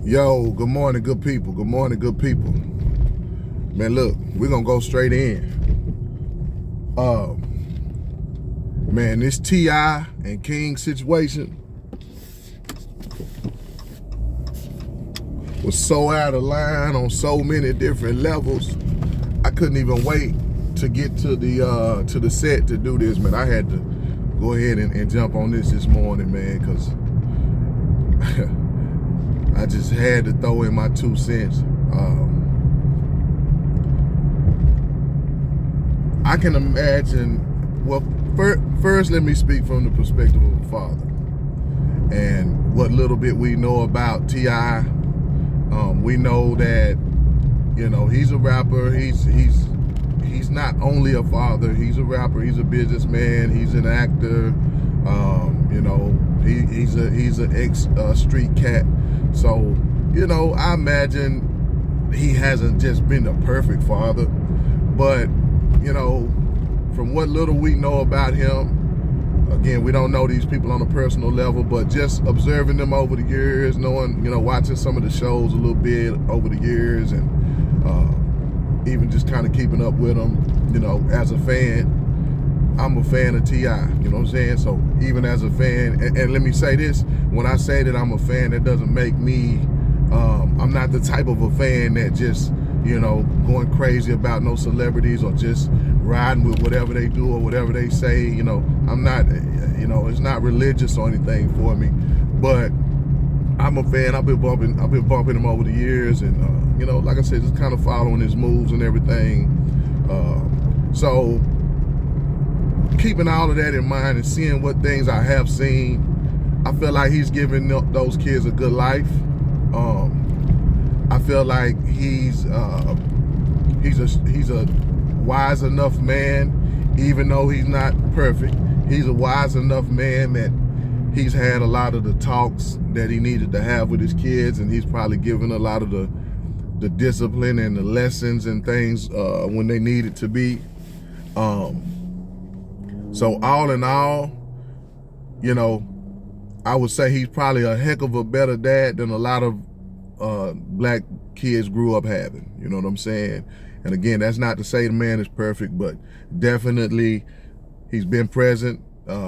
Yo, good morning, good people. Good morning, good people. Man, look, we're gonna go straight in. Man, this T.I. and King situation was so out of line on so many different levels. I couldn't even wait to get to the set to do this, man. I had to go ahead and jump on this morning, man, because I just had to throw in my 2 cents. I can imagine, well, first let me speak from the perspective of a father. And what little bit we know about T.I., we know that, you know, he's a rapper. He's not only a father, he's a rapper, he's a businessman, he's an actor, you know, he's an ex-street cat. So, you know, I imagine he hasn't just been a perfect father, but, you know, from what little we know about him, again, we don't know these people on a personal level, but just observing them over the years, knowing, you know, watching some of the shows a little bit over the years, and even just kind of keeping up with them, you know, as a fan. I'm a fan of T.I., you know what I'm saying? So even as a fan, and let me say this, when I say that I'm a fan, that doesn't make me, I'm not the type of a fan that just, you know, going crazy about no celebrities or just riding with whatever they do or whatever they say. You know, I'm not, you know, it's not religious or anything for me, but I'm a fan. I've been bumping him over the years, and you know, like I said, just kind of following his moves and everything. So keeping all of that in mind and seeing what things I have seen, I feel like he's giving those kids a good life. I feel like he's a wise enough man, even though he's not perfect. He's a wise enough man that he's had a lot of the talks that he needed to have with his kids, and he's probably given a lot of the discipline and the lessons and things when they needed to be. So all in all, you know, I would say he's probably a heck of a better dad than a lot of black kids grew up having. You know what I'm saying? And again, that's not to say the man is perfect, but definitely he's been present.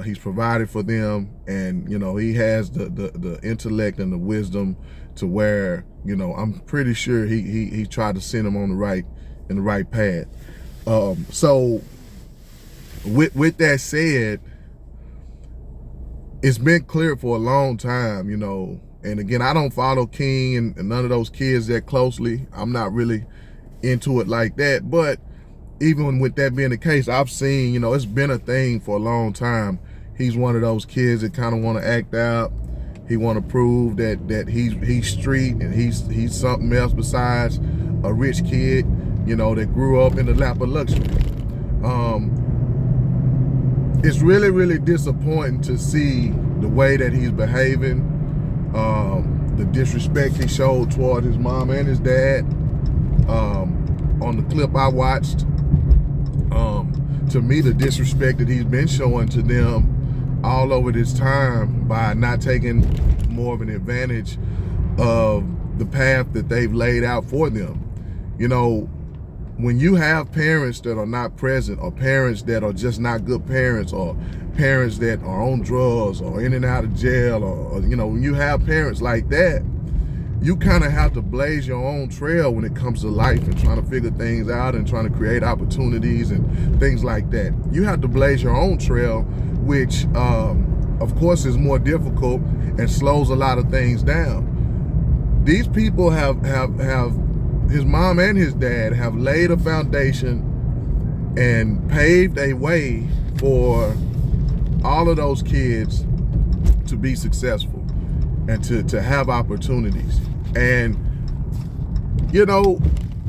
He's provided for them, and you know, he has the intellect and the wisdom to where, you know, I'm pretty sure he tried to send him on the right path. So with that said, it's been clear for a long time, you know, and again, I don't follow King and none of those kids that closely. I'm not really into it like that, but even with that being the case, I've seen, you know, it's been a thing for a long time. He's one of those kids that kind of want to act out. He want to prove that he's street and he's something else besides a rich kid, you know, that grew up in the lap of luxury. It's really, really disappointing to see the way that he's behaving, the disrespect he showed toward his mom and his dad. On the clip I watched, to me, the disrespect that he's been showing to them all over this time by not taking more of an advantage of the path that they've laid out for them. You know, when you have parents that are not present, or parents that are just not good parents, or parents that are on drugs or in and out of jail, or you know, when you have parents like that, you kind of have to blaze your own trail when it comes to life and trying to figure things out and trying to create opportunities and things like that. You have to blaze your own trail, which of course is more difficult and slows a lot of things down. These people have his mom and his dad have laid a foundation and paved a way for all of those kids to be successful and to have opportunities. And, you know,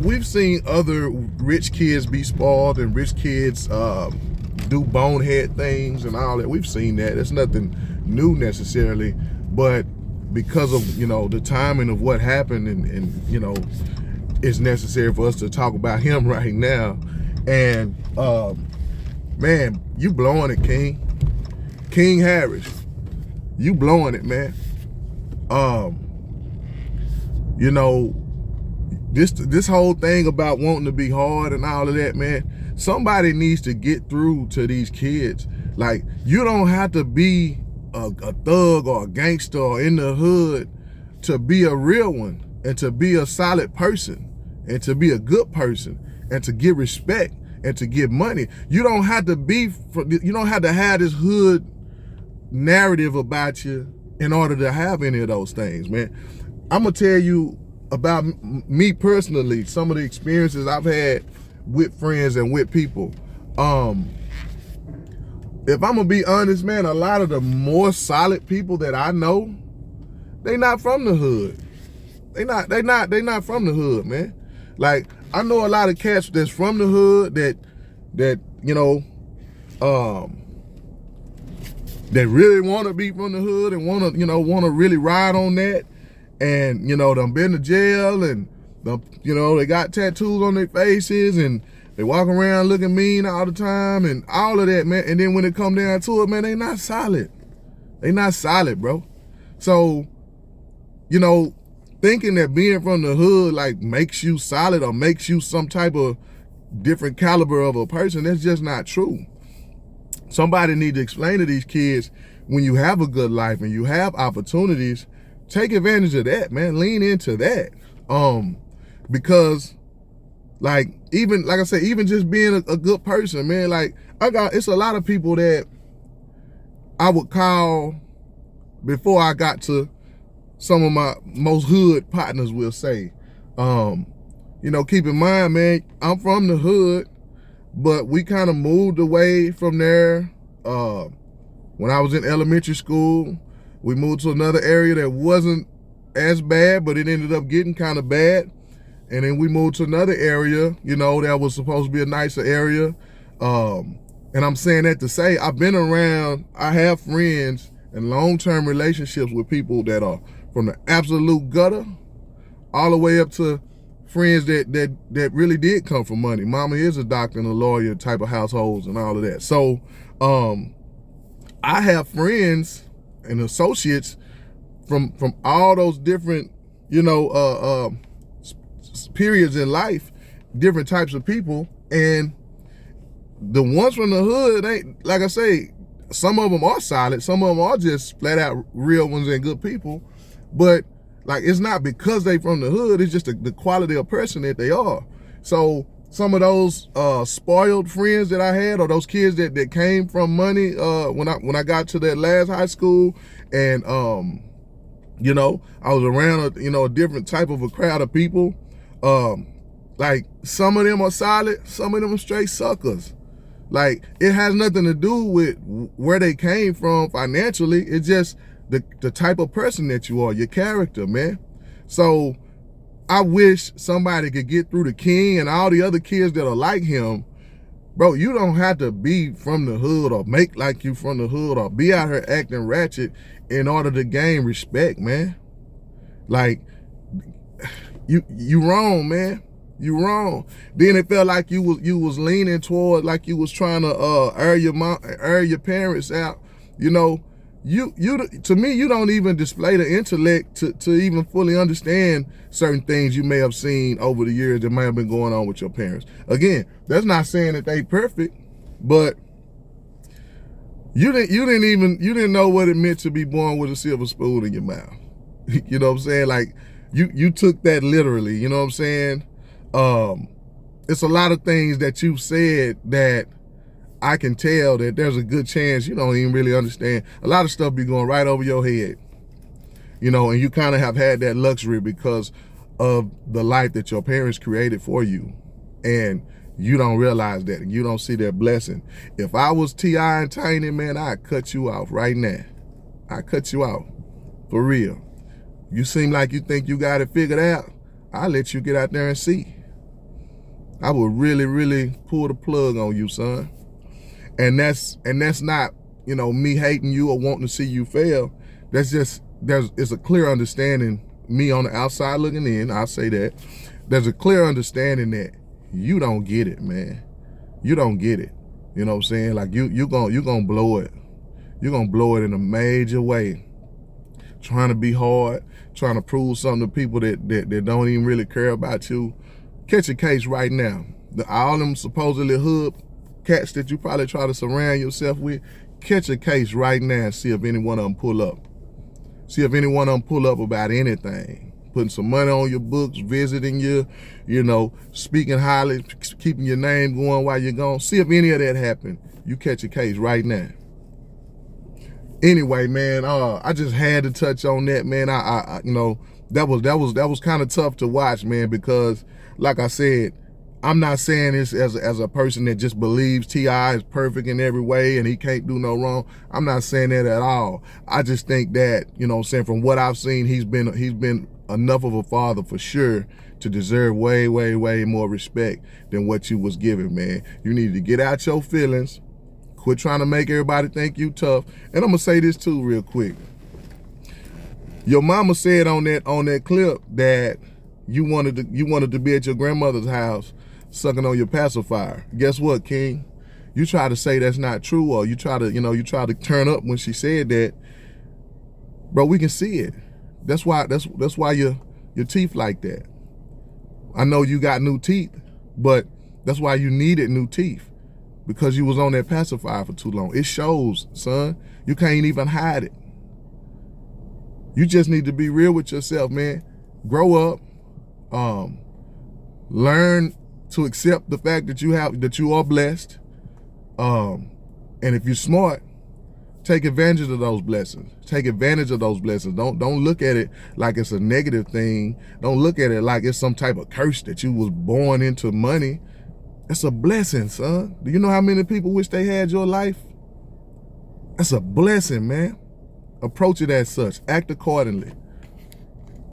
we've seen other rich kids be spoiled and rich kids do bonehead things and all that. We've seen that. It's nothing new necessarily, but because of, you know, the timing of what happened, and you know, it's necessary for us to talk about him right now. And man, you blowing it, King Harris. You blowing it, man. You know, this whole thing about wanting to be hard and all of that, man, somebody needs to get through to these kids. Like, you don't have to be a thug or a gangster or in the hood to be a real one and to be a solid person and to be a good person and to get respect and to get money. You don't have to have this hood narrative about you in order to have any of those things, man. I'm gonna tell you about me personally, some of the experiences I've had with friends and with people. If I'm gonna be honest, man, a lot of the more solid people that I know, they not from the hood. They not from the hood, man. Like, I know a lot of cats that's from the hood that you know, that really want to be from the hood and want to really ride on that, and done been to jail and they got tattoos on their faces and they walk around looking mean all the time and all of that, man. And then when it come down to it, man, they not solid. They not solid, bro. So, thinking that being from the hood like makes you solid or makes you some type of different caliber of a person, that's just not true. Somebody need to explain to these kids, when you have a good life and you have opportunities, take advantage of that, man. Lean into that. Because even just being a good person, man, it's a lot of people that I would call before I got to some of my most hood partners, will say. Keep in mind, man, I'm from the hood, but we kind of moved away from there. When I was in elementary school, we moved to another area that wasn't as bad, but it ended up getting kind of bad. And then we moved to another area, that was supposed to be a nicer area. And I'm saying that to say, I have friends and long-term relationships with people that are from the absolute gutter all the way up to friends that really did come from money. Mama is a doctor and a lawyer type of households and all of that. So I have friends and associates from all those different, periods in life, different types of people. And the ones from the hood ain't, like I say, some of them are solid, some of them are just flat out real ones and good people. But it's not because they from the hood, it's just the quality of person that they are. So some of those spoiled friends that I had, or those kids that came from money, when I got to that last high school, and I was around a different type of a crowd of people. Some of them are solid, some of them are straight suckers. It has nothing to do with where they came from financially. It's just the type of person that you are, your character, man. So I wish somebody could get through to King and all the other kids that are like him. Bro, you don't have to be from the hood or make like you from the hood or be out here acting ratchet in order to gain respect, man. You wrong, man. You wrong. Then it felt like you was leaning toward, like you was trying to air your parents out. To me, you don't even display the intellect to even fully understand certain things you may have seen over the years that may have been going on with your parents. Again, that's not saying that they perfect, but you didn't know what it meant to be born with a silver spoon in your mouth. You know what I'm saying? You took that literally, you know what I'm saying? It's a lot of things that you said that I can tell that there's a good chance you don't even really understand. A lot of stuff be going right over your head, and you kind of have had that luxury because of the life that your parents created for you. And you don't realize that, and you don't see that blessing. If I was T.I. and Tiny, man, I'd cut you off right now. I'd cut you off, for real. You seem like you think you got it figured out. I'll let you get out there and see. I would really, really pull the plug on you, son. And that's not, me hating you or wanting to see you fail. That's just, it's a clear understanding, me on the outside looking in, I'll say that. There's a clear understanding that you don't get it, man. You don't get it. You know what I'm saying? You're gonna blow it. You're gonna blow it in a major way trying to be hard, trying to prove something to people that don't even really care about you, catch a case right now. All them supposedly hood cats that you probably try to surround yourself with, catch a case right now and see if any one of them pull up. See if any one of them pull up about anything. Putting some money on your books, visiting you, speaking highly, keeping your name going while you're gone. See if any of that happened. You catch a case right now. Anyway, man, I just had to touch on that, man. That was kind of tough to watch, man, because like I said, I'm not saying this as a person that just believes T.I. is perfect in every way and he can't do no wrong. I'm not saying that at all. I just think that, from what I've seen, he's been enough of a father for sure to deserve way, way, way more respect than what you was given, man. You need to get out your feelings. Quit trying to make everybody think you tough. And I'm gonna say this too real quick. Your mama said on that clip that you wanted to be at your grandmother's house sucking on your pacifier. Guess what, King? You try to say that's not true, or you try to turn up when she said that. Bro, we can see it. That's why your teeth like that. I know you got new teeth, but that's why you needed new teeth, because you was on that pacifier for too long. It shows, son. You can't even hide it. You just need to be real with yourself, man. Grow up. Learn to accept the fact that you are blessed. And if you're smart, take advantage of those blessings. Take advantage of those blessings. Don't look at it like it's a negative thing. Don't look at it like it's some type of curse that you was born into money. It's a blessing, son. Do you know how many people wish they had your life? That's a blessing, man. Approach it as such. Act accordingly.